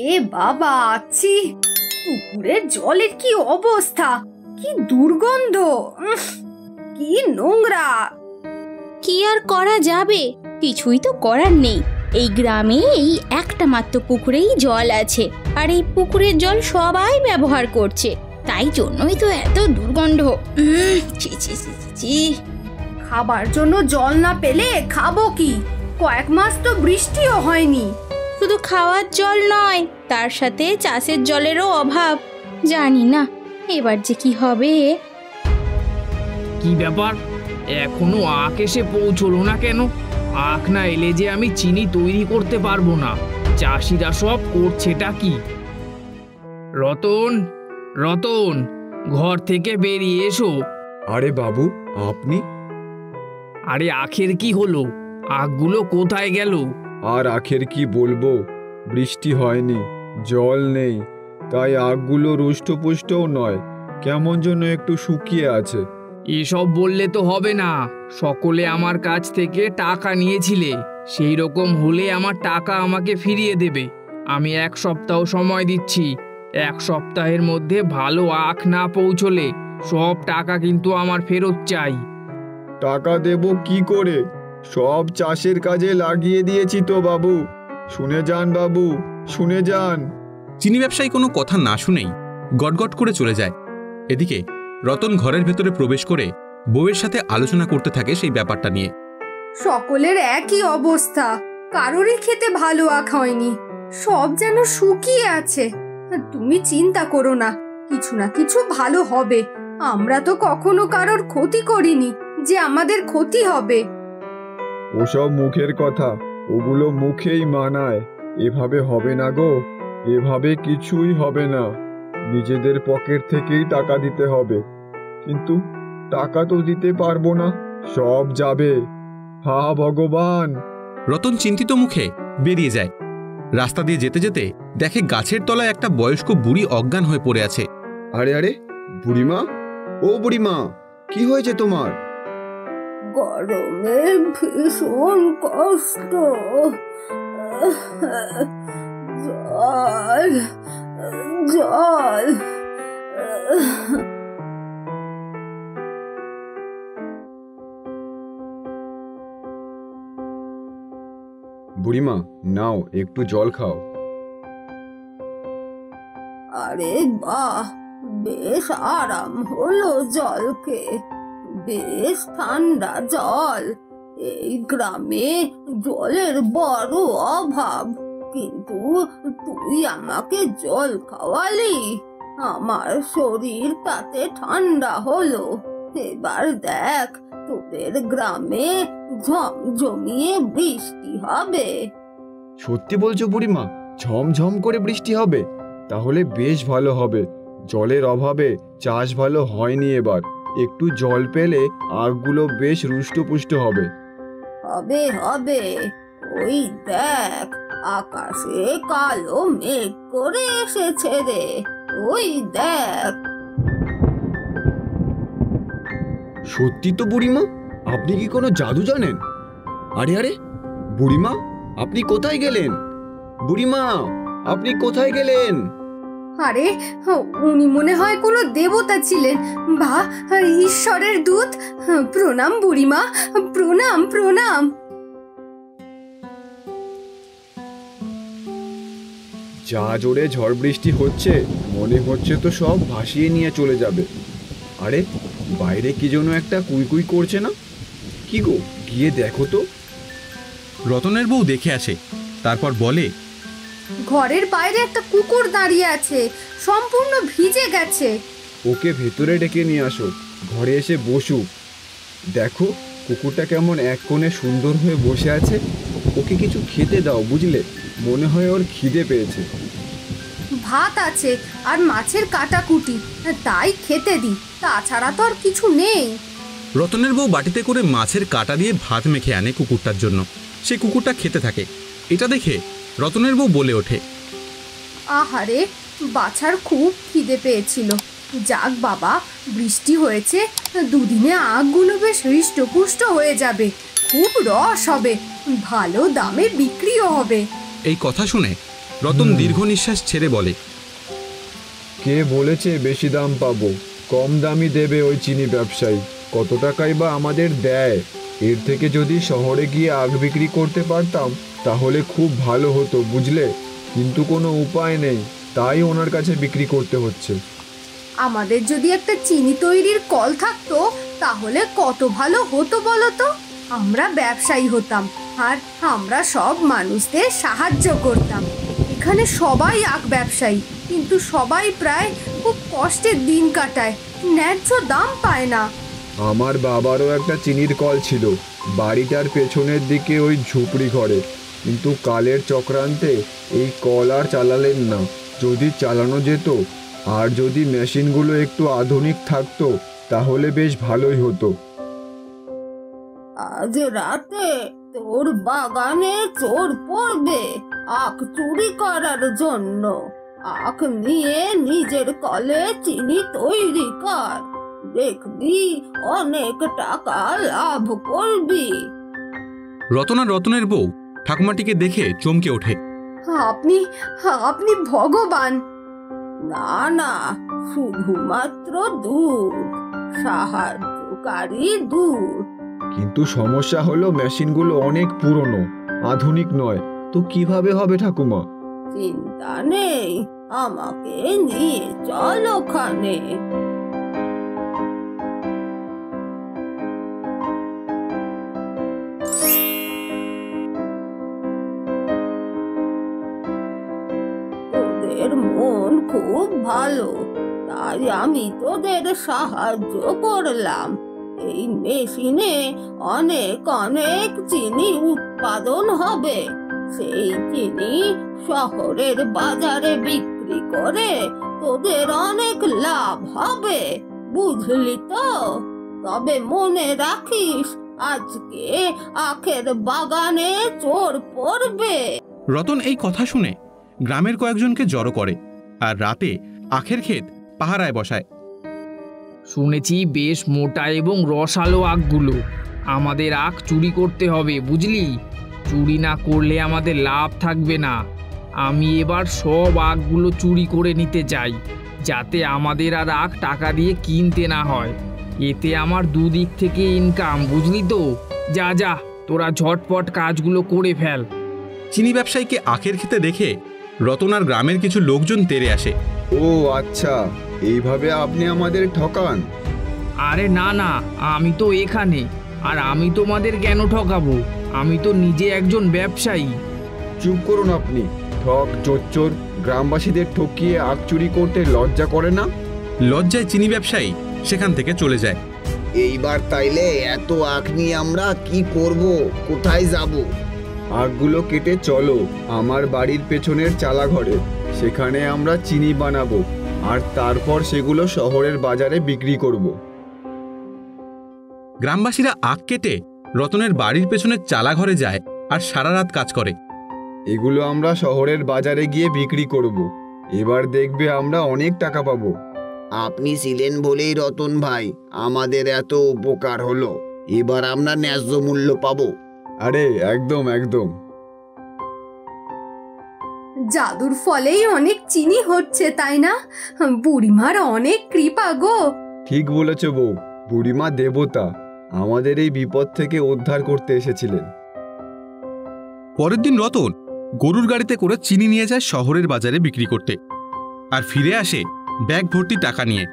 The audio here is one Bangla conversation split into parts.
এ বাবা, আছি পুকুরের জলের কি অবস্থা! কি দুর্গন্ধ! কি নোংরা! কি আর করা যাবে? কিছুই তো করার নেই। এই গ্রামে এই একটা মাত্র পুকুরেই জল আছে, আর এই পুকুরের জল সবাই ব্যবহার করছে, তাই জন্যই তো এত দুর্গন্ধ। ছি ছি ছি ছি। খাবার জন্য জল না পেলে খাবো কি? কয়েক মাস তো বৃষ্টিও হয়নি। শুধু খাওয়ার জল নয়, তার সাথে চাষের জলেরও অভাব। জানি না এবার যে কি হবে। কি ব্যাপার, এখনো আখ এসে পৌঁছলো না কেন? আখ না এলে যে আমি চিনি তৈরি করতে পারবো না। চাষিরা সব করছেটা কি? রতন, রতন, ঘর থেকে বেরিয়ে এসো। আরে বাবু, আপনি? আরে আখের কি হলো? আখগুলো কোথায় গেল? আর আখের কি বলবো, বৃষ্টি হয়নি, জল নেই, তাই আখগুলো রুষ্টপুষ্টও নয়, কেমন যেন একটু শুকিয়ে আছে। এসব বললে তো হবে না। সকলে আমার কাছ থেকে টাকা নিয়েছিলে, সেই রকম হলে আমার টাকা আমাকে ফিরিয়ে দেবে। আমি 1 সপ্তাহ সময় দিচ্ছি। 1 সপ্তাহের মধ্যে ভালো আখ না পৌঁছলে সব টাকা কিন্তু আমার ফেরত চাই। টাকা দেব কি করে? সব চাষের কাজে লাগিয়ে দিয়েছি তো বাবু। শুনে যান বাবু, শুনে যান। চিনি ব্যবসায়ী কোনো কথা না শুনেই গটগট করে চলে যায়। এদিকে রতন ঘরের ভেতরে প্রবেশ করে বউয়ের সাথে আলোচনা করতে থাকে সেই ব্যাপারটা নিয়ে। সকলের একই অবস্থা, কারোরই খেতে ভালো আখ হয়নি, সব যেন শুকিয়ে আছে। তুমি চিন্তা করো না, কিছু না কিছু ভালো হবে। আমরা তো কখনো কারোর ক্ষতি করিনি যে আমাদের ক্ষতি হবে। ওসব মুখের কথা, ওগুলো মুখেই মানায়। এভাবে হবে না গো, এভাবে কিছুই হবে না। নিজেদের পকেট থেকেই টাকা দিতে হবে, কিন্তু টাকা তো দিতে পারবো না, সব যাবে। হা ভগবান! রতন চিন্তিত মুখে বেরিয়ে যায়। রাস্তা দিয়ে যেতে যেতে দেখে গাছের তলায় একটা বয়স্ক বুড়ি অজ্ঞান হয়ে পড়ে আছে। আরে আরে, বুড়িমা, ও বুড়িমা, কি হয়েছে তোমার? গরমে ভীষণ কষ্ট, জল জল। বুড়িমা, নাও একটু জল খাও। আরে বাহ, বেশ আরাম হলো জল খেয়ে, বেশ ঠান্ডা জল। এই গ্রামে জলের বড় অভাব, কিন্তু তুই আমাকে জল খাওয়ালি, আমার শরীর তাতে ঠান্ডা হলো। এবার দেখ, তোদের গ্রামে ঝমঝমিয়ে বৃষ্টি হবে। সত্যি বলছো বুড়িমা? ঝমঝম করে বৃষ্টি হবে? তাহলে বেশ ভালো হবে। জলের অভাবে চাষ ভালো হয়নি এবার। একটু জল পেলে আখগুলো বেশ রুষ্টপুষ্ট হবে। হবে হবে, ওই দেখ, আকাশে কালো মেঘ করে এসেছে রে, ওই দেখ। সত্যি তো বুড়িমা, আপনি কি কোনো জাদু জানেন? আরে আরে, বুড়িমা, আপনি কোথায় গেলেন? বুড়িমা, আপনি কোথায় গেলেন? আরে, উনি মনে হয় কোনো দেবতা ছিলেন বা ঈশ্বরের দূত। প্রণাম বুড়িমা, প্রণাম প্রণাম। যা জোরে ঝড় বৃষ্টি হচ্ছে, মনে হচ্ছে তো সব ভাসিয়ে নিয়ে চলে যাবে। আরে, বাইরে কি যেন একটা কুইকুই করছে না? কি গো, গিয়ে দেখো তো। রতনের বউ দেখে আসে, তারপর বলে, ঘরের বাইরে একটা কুকুর দাঁড়িয়ে আছে, সম্পূর্ণ ভিজে গেছে। ওকে ভেতরে ডেকে নিয়ে আসো, ঘরে এসে বসুক। দেখো কুকুরটা কেমন এক কোণে সুন্দর হয়ে বসে আছে। ওকে কিছু খেতে দাও, বুঝলে? মনে হয় ওর খিদে পেয়েছে। ভাত আছে আর মাছের কাটাকুটি, তাই খেতে দি, তাছাড়া তো আর কিছু নেই। রতনের বউ বাটিতে করে মাছের কাটা দিয়ে ভাত মেখে আনে কুকুরটার জন্য। সে কুকুরটা খেতে থাকে। এটা দেখে রতনের বউ বলে ওঠে, আহারে, বাছার খুব খিদে পেয়েছিল। যাক বাবা, বৃষ্টি হয়েছে, দুদিনে আখগুলো বেশ হৃষ্টপুষ্ট হয়ে যাবে, খুব রস হবে, ভালো দামে বিক্রিও হবে। এই কথা শুনে রতন দীর্ঘ নিঃশ্বাস ছেড়ে বলে, কে বলেছে বেশি দাম পাবো? কম দামই দেবে ওই চিনি ব্যবসায়ী। কত টাকাই বা আমাদের দেয়? এর থেকে যদি শহরে গিয়ে আখ বিক্রি করতে পারতাম তাহলে খুব ভালো হতো, বুঝলে? কিন্তু কোনো উপায় নেই, তাই ওনার কাছে বিক্রি করতে হচ্ছে। আমাদের যদি একটা চিনি তৈরির কল থাকতো তাহলে কত ভালো হতো বলো তো। আমরা ব্যবসায়ী হতাম আর আমরা সব মানুষদের সাহায্য করতাম। এখানে সবাই আখ ব্যবসায়ী, কিন্তু সবাই প্রায় খুব কষ্টের দিন কাটায়, ন্যায্য দাম পায় না। আমার বাবারও একটা চিনির কল ছিল, বাড়িটার পেছনের দিকে ওই ঝুপড়ি ঘরে। কিন্তু কালের চক্রান্তে এই কল আর চালালেন না। যদি চালানো যেত আর যদি মেশিনগুলো একটু আধুনিক থাকতো তাহলে বেশ ভালোই হতো। আজ রাতে তোর বাগানে চোর পড়বে আখ চুরি করার জন্য। আখ নিয়ে নিজের কলে চিনি তৈরি কর, দেখবি অনেক টাকা লাভ করবি। রতন আর রতনের বউ ঠাকুমাটিকে দেখে চমকে ওঠে। আপনি আপনি ভগবান। না না, শুধুমাত্র দূর, সাহায্যকারী দূর। কিন্তু সমস্যা হলো মেশিনগুলো অনেক পুরনো, আধুনিক নয়। তো কিভাবে হবে ঠাকুমা? চিন্তা নেই, আমাকে নিয়ে চল ওখানে। তোদের মন খুব ভালো, তাই আমি তোদের সাহায্য করলাম। এই মেশিনে অনেক অনেক চিনি উৎপাদন হবে। সেই চিনি শহরের বাজারে বিক্রি করে তোদের অনেক লাভ হবে, বুঝলি তো? তবে মনে রাখিস, আজকে আখের বাগানে চোর পড়বে। রতন এই কথা শুনে গ্রামের কয়েকজনকে জড়ো করে আর রাতে আখের ক্ষেত পাহারায় বসায়। শুনেছি বেশ মোটা এবং রসালো আখগুলো। আমাদের আখ চুরি করতে হবে, বুঝলি? চুরি না করলে আমাদের লাভ থাকবে না। আমি এবার সব আখগুলো চুরি করে নিতে চাই, যাতে আমাদের আর আখ টাকা দিয়ে কিনতে না হয়। এতে আমার দুদিক থেকে ইনকাম, বুঝলি তো? যা যা, তোরা ঝটপট কাজগুলো করে ফেল। চিনি ব্যবসায়ীকে আখের খেতে দেখে রতন আর গ্রামের কিছু লোকজন তেড়ে আসে। ও আচ্ছা, এইভাবে আপনি আমাদের ঠকান? আরে না না, আমি তো এখানে, আর আমি তোমাদের কেন ঠকাবো? আমি তো নিজে একজন ব্যবসায়ী। চুপ করুন আপনি। ঠক চোর গ্রামবাসীদের ঠকিয়ে আখ চুরি করতে লজ্জা করে না? লজ্জায় চিনি ব্যবসায়ী সেখান থেকে চলে যায়। এইবার তাইলে এত আখ নিয়ে আমরা কি করব? কোথায় যাব? আখগুলো কেটে চলো আমার বাড়ির পেছনের চালা ঘরে, সেখানে আমরা চিনি বানাবো আর তারপর সেগুলো শহরের বাজারে বিক্রি করব। গ্রামবাসীরা আখ কেটে রতনের বাড়ির পেছনের চালা ঘরে যায় আর সারা রাত কাজ করে। এগুলো আমরা শহরের বাজারে গিয়ে বিক্রি করব। এবার দেখবে আমরা অনেক টাকা পাবো। আপনি ছিলেন বলেই রতন ভাই আমাদের এত উপকার হলো। এবার আমরা ন্যায্য মূল্য পাবো। আরে একদম একদম। জাদুর ফলেই অনেক চিনি হচ্ছে, তাই না? বুড়িমার অনেক কৃপা গো। ঠিক বলেছ বউ, বুড়িমা দেবতা আমাদের এই বিপদ থেকে উদ্ধার করতে এসেছিলেন। পরের দিন রতন গরুর গাড়িতে করে চিনি নিয়ে যায় শহরের বাজারে বিক্রি করতে আর ফিরে আসে ব্যাগ ভর্তি টাকা নিয়ে।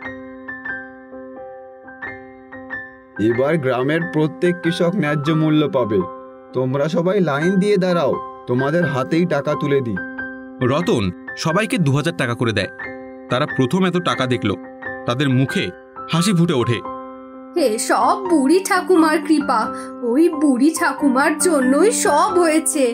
এবার গ্রামের প্রত্যেক কৃষক ন্যায্য মূল্য পাবে। তোমরা সবাই লাইন দিয়ে দাঁড়াও, তোমাদের হাতেই টাকা তুলে দিই। রতন সবাইকে 2000 টাকা করে দেয়। তারা প্রথম এত টাকা দেখল, তাদের মুখে হাসি ফুটে ওঠে। হে সব বুড়ি ঠাকুমার কৃপা, ওই বুড়ি ঠাকুমার জন্যই সব হয়েছে।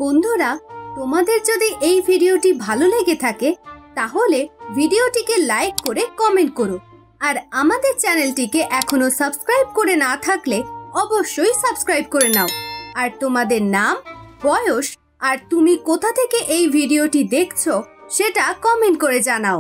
বন্ধুরা, তোমাদের যদি এই ভিডিওটি ভালো লেগে থাকে তাহলে ভিডিওটিকে লাইক করে কমেন্ট করো, আর আমাদের চ্যানেলটিকে এখনো সাবস্ক্রাইব করে না থাকলে অবশ্যই সাবস্ক্রাইব করে নাও। আর তোমাদের নাম, বয়স আর তুমি কোথা থেকে এই ভিডিওটি দেখছো সেটা কমেন্ট করে জানাও।